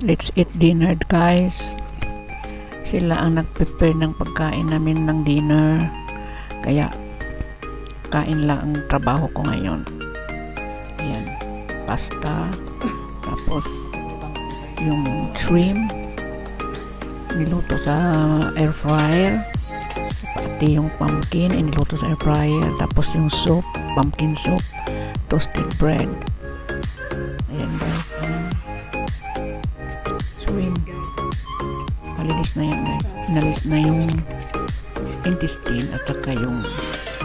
Let's eat dinner, guys. Sila ang nag-prepare ng pagkain namin ng dinner. Kaya, kain lang ang trabaho ko ngayon. Ayan, pasta. Tapos, yung shrimp. Niluto sa air fryer. Pati yung pumpkin, iniluto sa air fryer. Tapos yung soup, pumpkin soup. Toasted bread. Ayan, guys. Shrimp. Malinis na yan, guys. Inalis na yung intestine at saka yung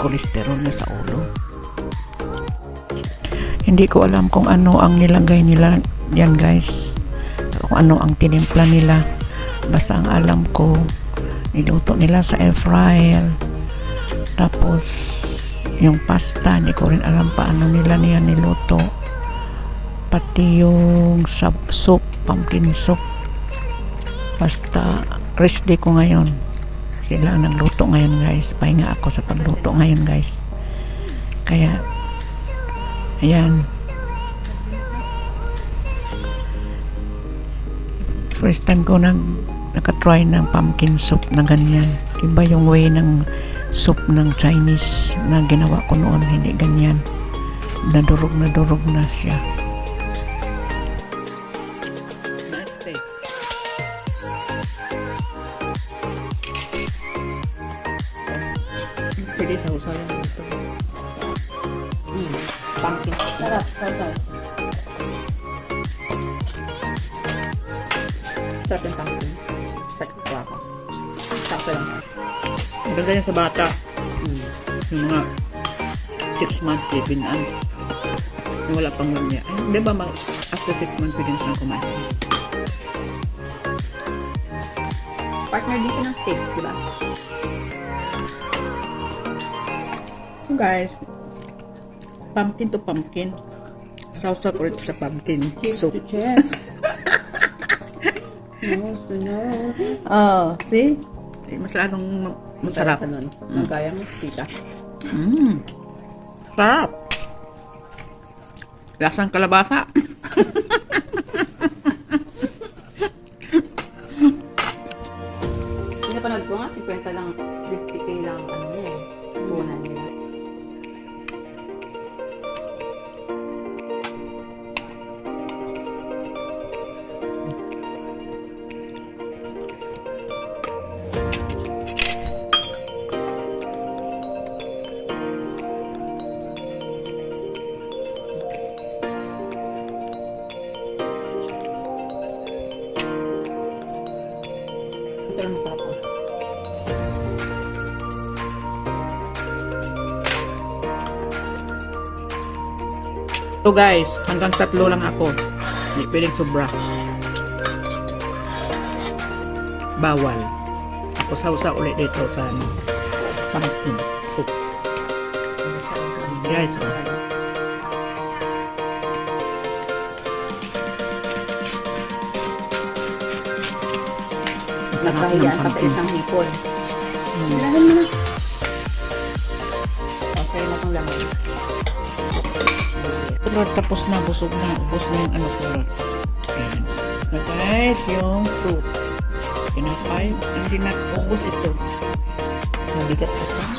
cholesterol na sa ulo. Hindi ko alam kung ano ang nilagay nila yan, guys. Kung ano ang tinimpla nila. Basta ang alam ko, niluto nila sa air fryer. Tapos yung pasta, hindi ko rin alam paano nila niya niluto. Pati yung soup, pumpkin soup. Basta rest day ko ngayon. Sila ang nagluto ngayon, guys. Pahinga ako sa pagluto ngayon, guys. Kaya ayan, first time ko nakatry ng pumpkin soup na ganyan. Iba yung way ng soup ng Chinese na ginawa ko noon, hindi ganyan. Nadurog na siya. Pwede sa usayan ito. Pumpkin. Sarap. Sarap yung pumpkin. Sakit ko ako. Sakto lang. Maganda yan sa bata. Yung mga 6 months, 7 months. Yung wala pang niya. Di ba after 6 months, pwede silang kumain. Partner dito ng steak, diba? So guys, pumpkin to pumpkin. Sausaw ko rin sa pumpkin soup. Oh, see? Masyadong masarap. Nun. Magaya mo, tita. Sarap. Lasang kalabasa. Pinapanood ko nga, 50 lang, 50k lang, ano niya eh. Punan niya. Ito lang masarap ko. So guys, hanggang 3 lang ako. Hindi pwedeng sobra. Bawal. Ako sausa ulit dito sa pumpkin soup. Guys, Nagkahiyaan pa sa isang hipon. Ilahan mo na. Okay na itong laman. Lord, tapos na, busog na. Ubus na yung ano ko, Lord. Ayan. Tapos na guys, yung soup. Kinapay. Hindi na ubus ito. Mabigat ito.